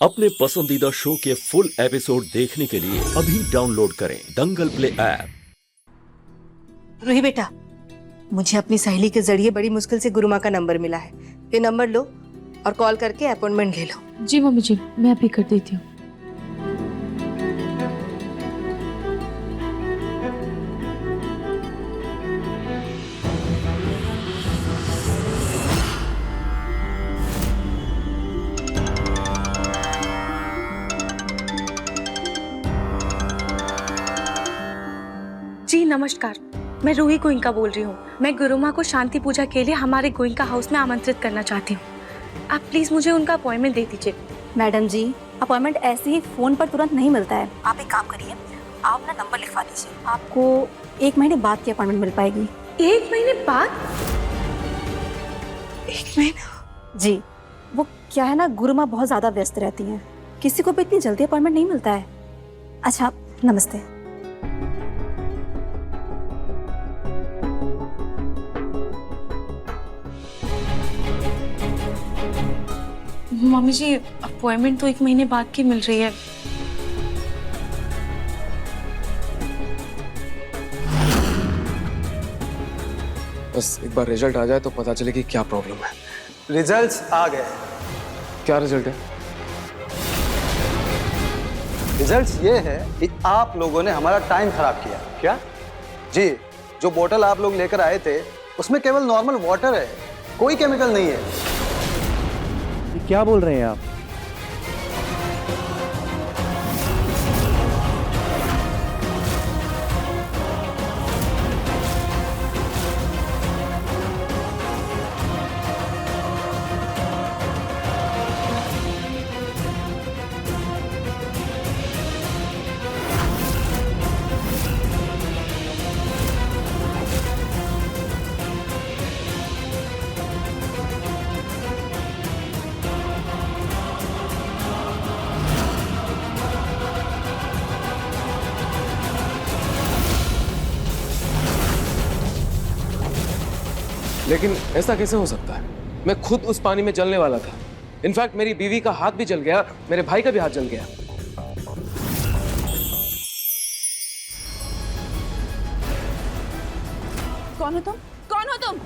अपने पसंदीदा शो के फुल एपिसोड देखने के लिए अभी डाउनलोड करें दंगल प्ले ऐप। रूही बेटा, मुझे अपनी सहेली के जरिए बड़ी मुश्किल से गुरुमा का नंबर मिला है। ये नंबर लो और कॉल करके अपॉइंटमेंट ले लो। जी मम्मी जी, मैं अभी कर देती हूँ। जी नमस्कार, मैं रूही गोइंका बोल रही हूँ। मैं गुरुमा को शांति पूजा के लिए हमारे गोइंका हाउस में आमंत्रित करना चाहती हूँ। आप प्लीज मुझे उनका अपॉइंटमेंट दे दीजिए। मैडम जी, अपॉइंटमेंट ऐसे ही फोन पर तुरंत नहीं मिलता है। आप एक काम करिए, आप अपना नंबर लिखवा दीजिए। आपको 1 महीने बाद की अपॉइंटमेंट मिल पाएगी। 1 महीने बाद? 1 महीना? जी, वो क्या है ना, गुरुमा बहुत ज़्यादा व्यस्त रहती हैं, किसी को भी इतनी जल्दी अपॉइंटमेंट नहीं मिलता है। अच्छा, नमस्ते। मम्मी जी, अपॉइंटमेंट तो 1 महीने बाद की मिल रही है। बस एक बार रिजल्ट आ जाए तो पता चले कि क्या प्रॉब्लम है। रिजल्ट्स आ गए। क्या रिजल्ट है? रिजल्ट्स ये है कि आप लोगों ने हमारा टाइम खराब किया। क्या? जी, जो बोतल आप लोग लेकर आए थे उसमें केवल नॉर्मल वाटर है, कोई केमिकल नहीं है। क्या बोल रहे हैं आप? लेकिन ऐसा कैसे हो सकता है? मैं खुद उस पानी में जलने वाला था। इनफैक्ट मेरी बीवी का हाथ भी जल गया, मेरे भाई का भी हाथ जल गया। कौन हो तुम? कौन हो तुम?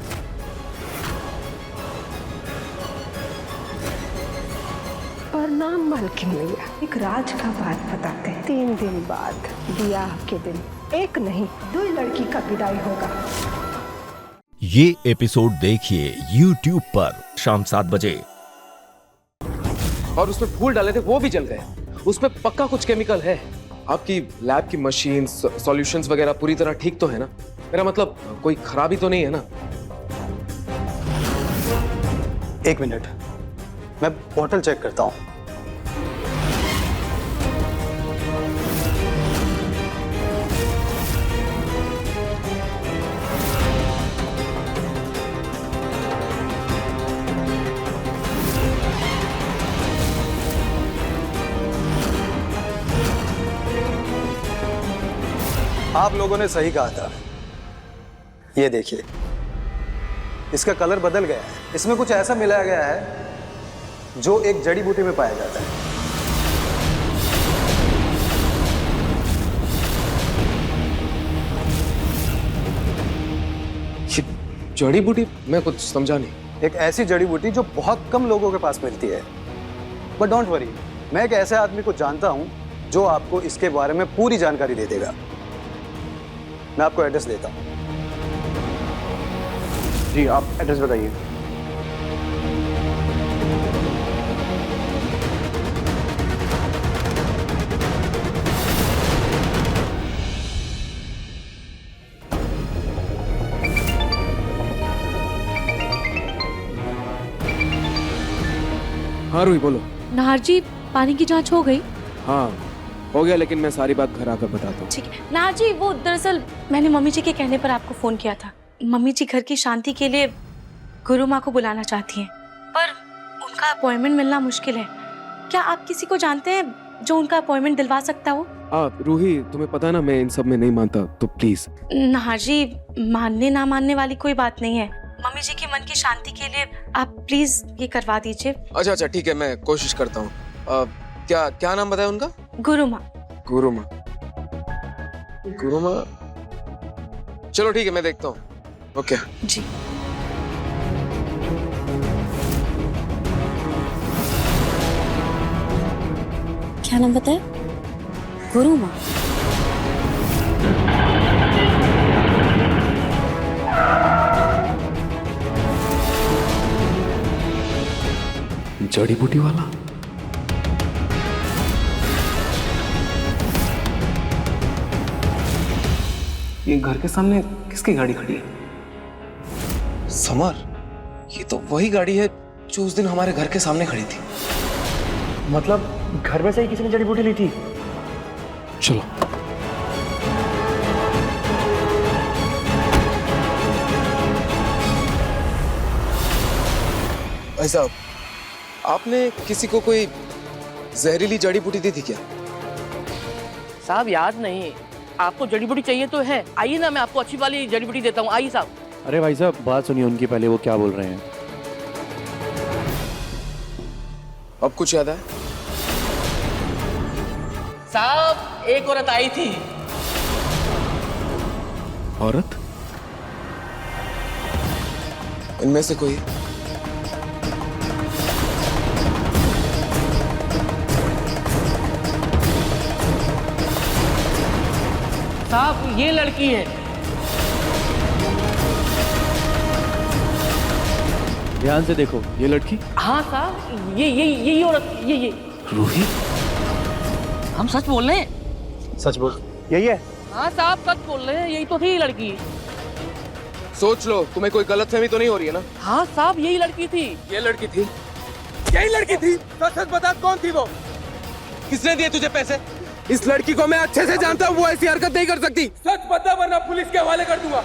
प्रणाम मालकिन भैया। एक राज का बात बताते हैं। 3 दिन बाद ब्याह के दिन 1 नहीं 2 लड़की का विदाई होगा। ये एपिसोड देखिए YouTube पर शाम 7 बजे। और उसमें फूल डाले थे, वो भी जल गए। उसमें पक्का कुछ केमिकल है। आपकी लैब की मशीन, सॉल्यूशंस वगैरह पूरी तरह ठीक तो है ना? मेरा मतलब कोई खराबी तो नहीं है ना? 1 मिनट, मैं बोतल चेक करता हूँ। आप लोगों ने सही कहा था। ये देखिए, इसका कलर बदल गया है। इसमें कुछ ऐसा मिलाया गया है जो एक जड़ी बूटी में पाया जाता है। ये जड़ी बूटी? मैं कुछ समझा नहीं। एक ऐसी जड़ी बूटी जो बहुत कम लोगों के पास मिलती है। बट डोंट वरी, मैं एक ऐसे आदमी को जानता हूं जो आपको इसके बारे में पूरी जानकारी दे देगा। मैं आपको एड्रेस देता हूं। जी, आप एड्रेस बताइए। हाँ रूही, बोलो। नाहर जी, पानी की जांच हो गई? हाँ हो गया, लेकिन मैं सारी बात घर आकर बताता हूँ। ठीक है। नाहर जी, वो दरअसल मैंने मम्मी जी के कहने पर आपको फोन किया था। मम्मी जी घर की शांति के लिए गुरु माँ को बुलाना चाहती हैं, पर उनका अपॉइंटमेंट मिलना मुश्किल है। क्या आप किसी को जानते हैं जो उनका अपॉइंटमेंट दिलवा सकता हो? रूही, तुम्हें पता है ना मैं इन सब में नहीं मानता, तो प्लीज। नाहर जी, मानने ना मानने वाली कोई बात नहीं है। मम्मी जी के मन की शांति के लिए आप प्लीज ये करवा दीजिए। अच्छा ठीक है, मैं कोशिश करता हूँ। क्या क्या नाम बताया उनका? गुरुमा। गुरुमा। गुरुमा, चलो ठीक है, मैं देखता हूँ। ओके जी। क्या नाम बताया? गुरुमा। जड़ी बूटी वाला। ये घर के सामने किसकी गाड़ी खड़ी है? समर, ये तो वही गाड़ी है जो उस दिन हमारे घर के सामने खड़ी थी। मतलब घर में से ही किसी ने जड़ी बूटी ली थी? चलो। भाई साहब, आपने किसी को कोई जहरीली जड़ी बूटी दी थी क्या? साहब याद नहीं। आपको जड़ी बूटी चाहिए तो है, आइए ना, मैं आपको अच्छी वाली जड़ी बूटी देता हूँ, आइए साहब। अरे भाई साहब, बात सुनिए उनकी पहले, वो क्या बोल रहे हैं। अब कुछ याद है? साहब एक औरत आई थी। औरत? इनमें से कोई? साहब ये लड़की है। ध्यान से देखो, ये लड़की। हाँ साहब, ये औरत, ये। रूही? हम सच बोल रहे हैं। सच बोल, यही है? हाँ साहब सच बोल रहे हैं, यही तो थी लड़की। सोच लो, तुम्हें कोई गलतफहमी तो नहीं हो रही है ना? हाँ साहब यही लड़की थी। ये लड़की थी? यही लड़की थी? सच बता, कौन थी वो? किसने दिए तुझे पैसे? इस लड़की को मैं अच्छे से जानता हूँ, वो ऐसी हरकत नहीं कर सकती। सच बता वरना पुलिस के हवाले कर दूंगा।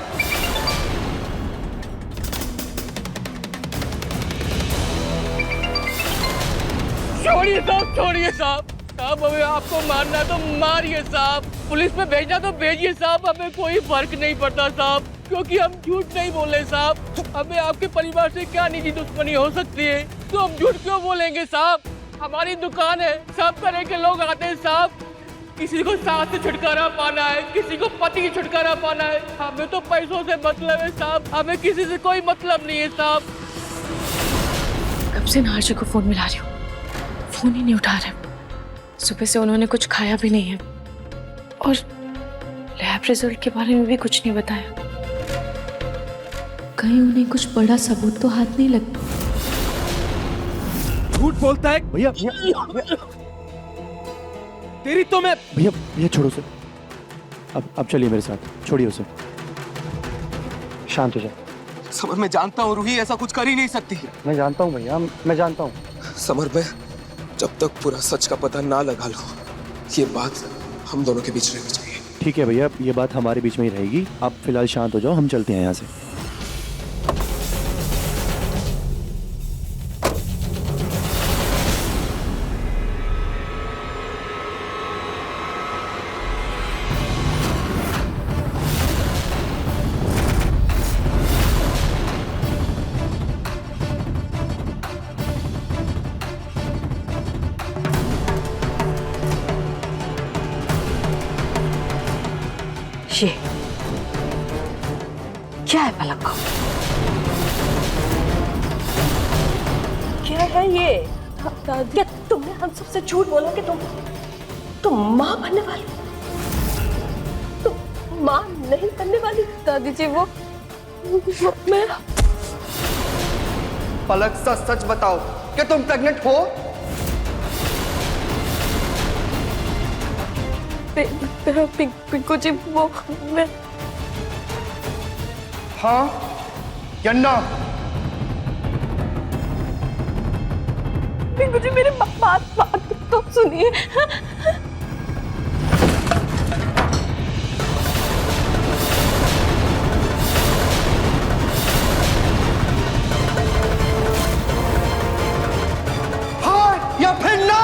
छोड़िए साहब, छोड़िए साहब। साहब हमें आपको मारना तो मारिए साहब, पुलिस में भेजना तो भेजिए साहब, हमें कोई फर्क नहीं पड़ता साहब, क्योंकि हम झूठ नहीं बोले साहब। हमें आपके परिवार से क्या निजी दुश्मनी हो सकती है, तो हम झूठ क्यों बोलेंगे साहब? हमारी दुकान है, सब तरह के लोग आते हैं साहब। किसी को सास से छुटकारा पाना है, किसी को पति से छुटकारा पाना है। हमें तो पैसों से मतलब है साहब, हमें किसी से कोई मतलब नहीं है साहब। कब से नार्जी को फोन मिला रही हूँ, फोन ही नहीं उठा रहे। सुबह से उन्होंने कुछ खाया भी नहीं है और लैब रिजल्ट के बारे में भी कुछ नहीं बताया। कहीं उन्हें कुछ बड़ा सबूत तो हाथ नहीं लगता? झूठ बोलता है भैया। तेरी तो मैं। भैया छोड़ो उसे, अब चलिए मेरे साथ, छोड़िए उसे, शांत हो जाए। समर, मैं जानता हूँ रूही ऐसा कुछ कर ही नहीं सकती। मैं जानता हूँ भैया, मैं जानता हूँ। समर, मैं जब तक पूरा सच का पता ना लगा लो, ये बात हम दोनों के बीच रहनी चाहिए। ठीक है भैया, ये बात हमारे बीच में ही रहेगी। आप फिलहाल शांत हो जाओ, हम चलते हैं यहाँ से। ये क्या है पलक को? क्या है ये? क्या तुमने हम सबसे झूठ बोला कि तुम माँ बनने वाली? तुम माँ नहीं बनने वाली? दादी जी वो मैं। पलक सच बताओ कि तुम प्रेग्नेंट हो? पिंकू जी वो मैं। हाँ या ना? पिंकू जी मेरी बात तो सुनिए। हाँ या फिर ना?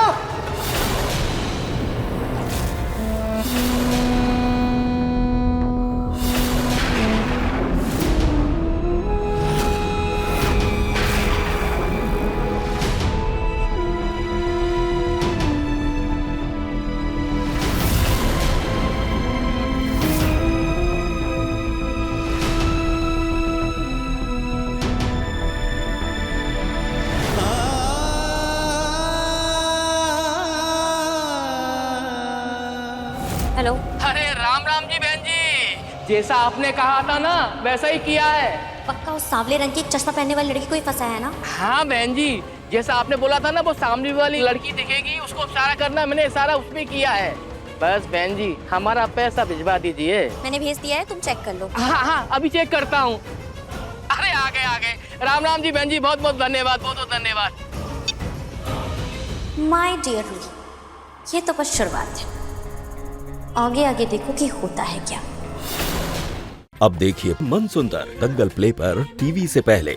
हेलो। अरे राम राम जी बहन जी, जैसा आपने कहा था ना वैसा ही किया है। पक्का उस सांवले रंग की चश्मा पहनने वाली लड़की को ही फंसा है ना? हाँ बहन जी, जैसा आपने बोला था ना वो सामने वाली लड़की दिखेगी उसको इशारा करना, मैंने इशारा उसमें किया है। बस बहन जी हमारा पैसा भिजवा दीजिए। मैंने भेज दिया है, तुम चेक कर लो। हाँ अभी चेक करता हूँ। अरे आ गए। राम राम जी बहन जी, बहुत बहुत धन्यवाद, बहुत बहुत धन्यवाद। माय डियर रूही, ये तो बस शुरुआत है, आगे आगे देखो कि होता है क्या। अब देखिए मन सुंदर दंगल प्ले पर टीवी से पहले।